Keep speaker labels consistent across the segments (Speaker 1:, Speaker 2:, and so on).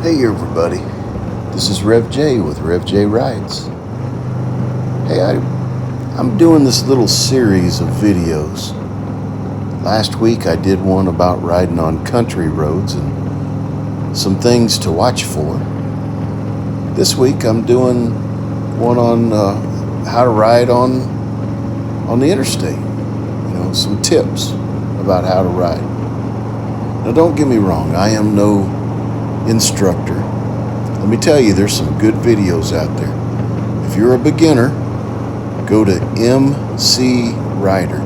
Speaker 1: Hey everybody, this is Rev J with Rev J Rides. Hey, I'm doing this little series of videos. Last week I did one about riding on country roads and some things to watch for. This week I'm doing one on how to ride on the interstate. Some tips about how to ride. Now don't get me wrong, I am no instructor. Let me tell you, there's some good videos out there. If you're a beginner, go to MC Rider.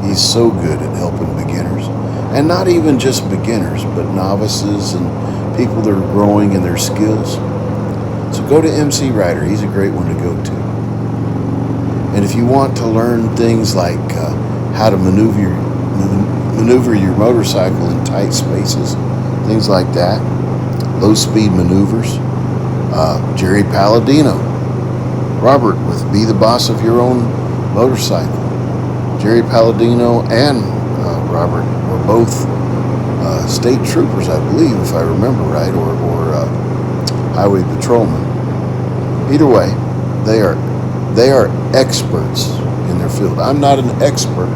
Speaker 1: He's so good at helping beginners, and not even just beginners, but novices and people that are growing in their skills. So go to MC Rider. He's a great one to go to. And if you want to learn things like how to maneuver your motorcycle in tight spaces, things like that, low speed maneuvers, Jerry Palladino, Robert with Be the Boss of Your Own Motorcycle. Jerry Palladino and Robert were both state troopers, I believe, if I remember right, or highway patrolmen. Either way, they are experts in their field. I'm not an expert.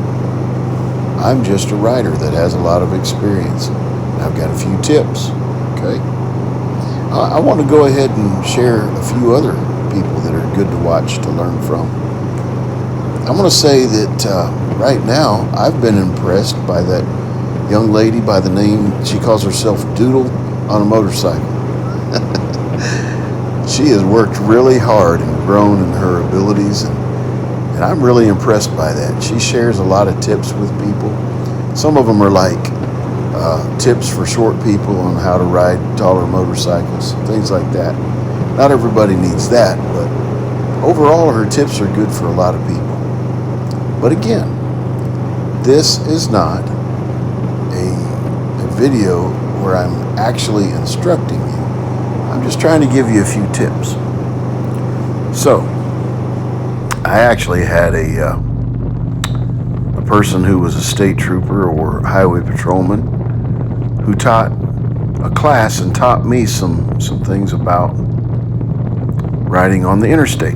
Speaker 1: I'm just a rider that has a lot of experience. And I've got a few tips. Okay. I want to go ahead and share a few other people that are good to watch, to learn from. I'm going to say that right now I've been impressed by that young lady by the name, she calls herself Doodle on a motorcycle. She has worked really hard and grown in her abilities, and I'm really impressed by that. She shares a lot of tips with people. Some of them are like tips for short people on how to ride taller motorcycles, things like that. Not everybody needs that, but overall her tips are good for a lot of people. But again, this is not a video where I'm actually instructing you. I'm just trying to give you a few tips. So, I actually had a person who was a state trooper or highway patrolman who taught a class and taught me some things about riding on the interstate.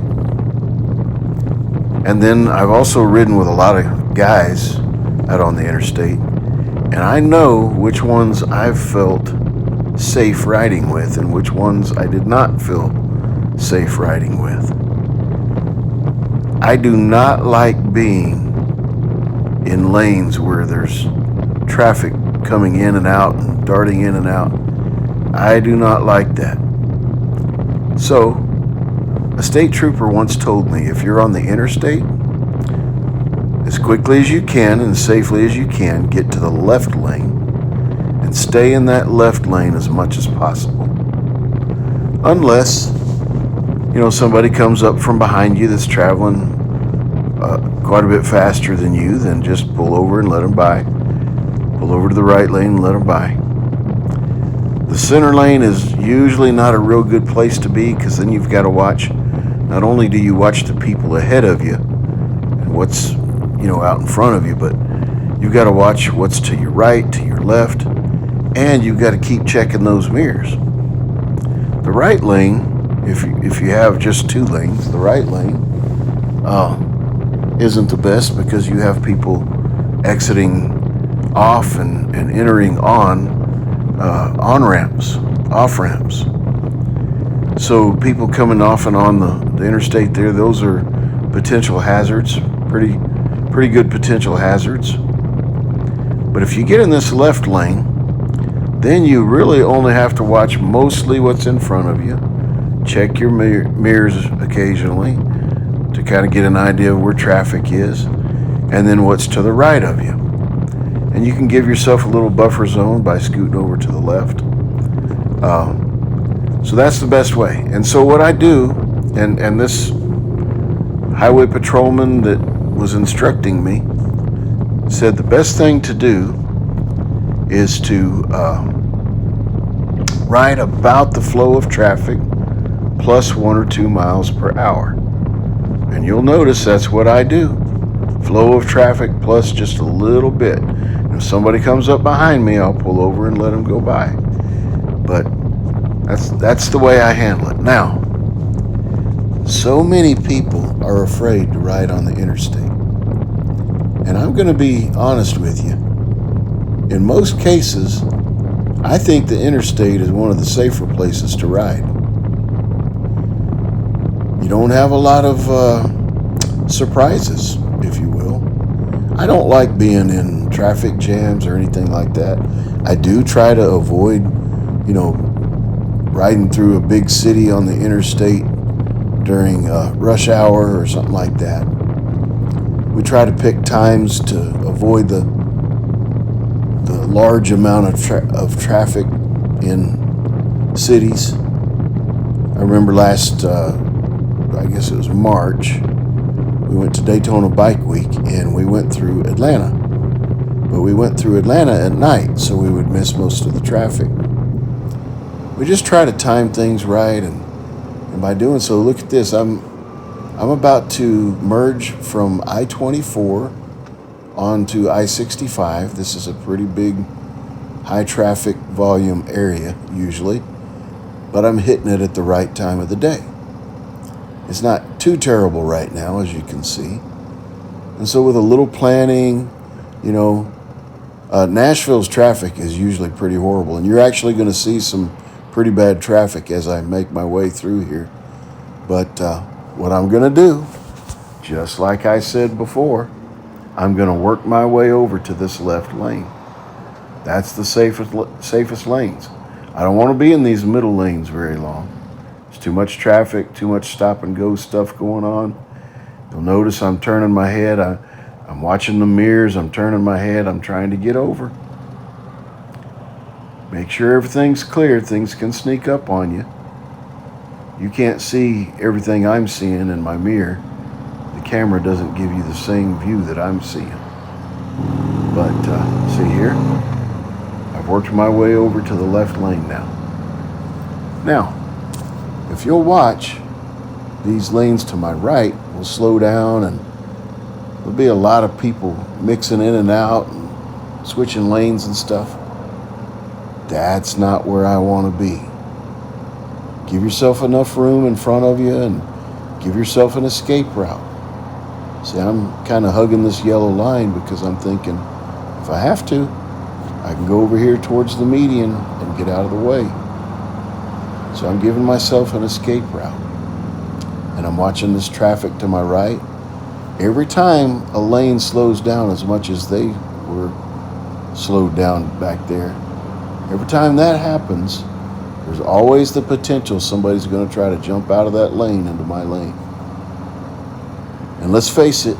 Speaker 1: And then I've also ridden with a lot of guys out on the interstate, and I know which ones I've felt safe riding with and which ones I did not feel safe riding with. I do not like being in lanes where there's traffic coming in and out and darting in and out. I do not like that. So, a state trooper once told me, if you're on the interstate, as quickly as you can and safely as you can, get to the left lane and stay in that left lane as much as possible. Unless, somebody comes up from behind you that's traveling quite a bit faster than you, then just pull over and let them by. Pull over to the right lane and let them by. The center lane is usually not a real good place to be, because then you've got to watch. Not only do you watch the people ahead of you and what's out in front of you, but you've got to watch what's to your right, to your left, and you've got to keep checking those mirrors. The right lane, if you have just two lanes, the right lane isn't the best, because you have people exiting off and entering on ramps, off ramps. So people coming off and on the interstate there, those are potential hazards, pretty good potential hazards. But if you get in this left lane, then you really only have to watch mostly what's in front of you. Check your mirrors occasionally to kind of get an idea of where traffic is, and then what's to the right of you. And you can give yourself a little buffer zone by scooting over to the left. So that's the best way. And so what I do, and this highway patrolman that was instructing me said the best thing to do is to ride about the flow of traffic plus 1 or 2 miles per hour. And you'll notice that's what I do. Flow of traffic plus just a little bit. And if somebody comes up behind me, I'll pull over and let them go by. But That's the way I handle it. Now, so many people are afraid to ride on the interstate. And I'm going to be honest with you. In most cases, I think the interstate is one of the safer places to ride. You don't have a lot of surprises, if you will. I don't like being in traffic jams or anything like that. I do try to avoid, riding through a big city on the interstate during rush hour or something like that. We try to pick times to avoid the large amount of traffic in cities. I remember last, I guess it was March, we went to Daytona Bike Week and we went through Atlanta. But we went through Atlanta at night, so we would miss most of the traffic. We just try to time things right, and by doing so, look at this. I'm about to merge from I-24 onto I-65. This is a pretty big, high traffic volume area usually, but I'm hitting it at the right time of the day. It's not too terrible right now, as you can see. And so with a little planning, Nashville's traffic is usually pretty horrible, and you're actually going to see some pretty bad traffic as I make my way through here. But what I'm going to do, just like I said before, I'm going to work my way over to this left lane. That's the safest lanes. I don't want to be in these middle lanes very long. There's too much traffic, too much stop and go stuff going on. You'll notice I'm turning my head. I'm watching the mirrors. I'm turning my head. I'm trying to get over. Make sure everything's clear. Things can sneak up on you. You can't see everything I'm seeing in my mirror. The camera doesn't give you the same view that I'm seeing. But see here, I've worked my way over to the left lane now. Now, if you'll watch, these lanes to my right will slow down, and there'll be a lot of people mixing in and out and switching lanes and stuff. That's not where I want to be. Give yourself enough room in front of you and give yourself an escape route. See, I'm kind of hugging this yellow line because I'm thinking, if I have to, I can go over here towards the median and get out of the way. So I'm giving myself an escape route. And I'm watching this traffic to my right. Every time a lane slows down as much as they were slowed down back there, every time that happens, there's always the potential somebody's going to try to jump out of that lane into my lane. And let's face it,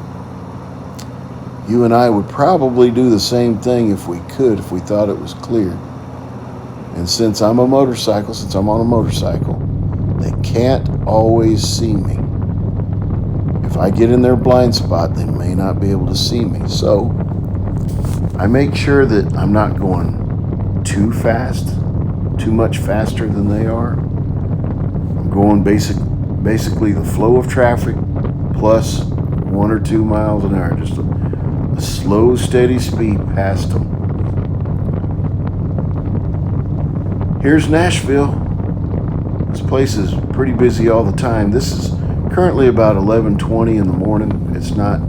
Speaker 1: you and I would probably do the same thing if we could, if we thought it was clear. And since I'm on a motorcycle, they can't always see me. If I get in their blind spot, they may not be able to see me. So I make sure that I'm not going too fast, too much faster than they are. I'm going basically the flow of traffic plus 1 or 2 miles an hour, just a slow, steady speed past them. Here's Nashville. This place is pretty busy all the time. This is currently about 11:20 in the morning. It's not,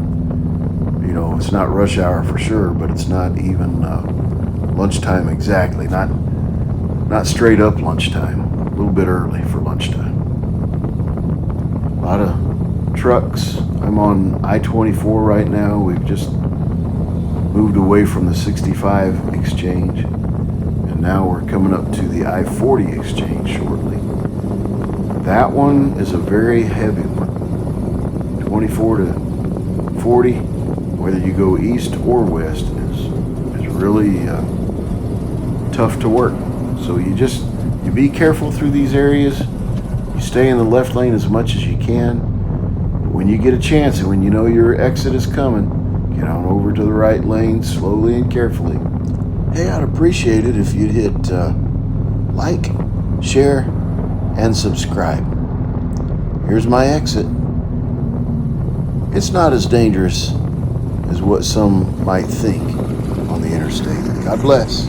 Speaker 1: it's not rush hour for sure, but it's not even lunchtime exactly. Not straight up lunchtime. A little bit early for lunchtime. A lot of trucks. I'm on I-24 right now. We've just moved away from the 65 exchange, and now we're coming up to the I-40 exchange shortly. That one is a very heavy one. 24 to 40, whether you go east or west, is really tough to work. So you be careful through these areas. You stay in the left lane as much as you can. But when you get a chance and when you know your exit is coming, get on over to the right lane slowly and carefully. Hey, I'd appreciate it if you'd hit like, share, and subscribe. Here's my exit. It's not as dangerous as what some might think on the interstate. God bless.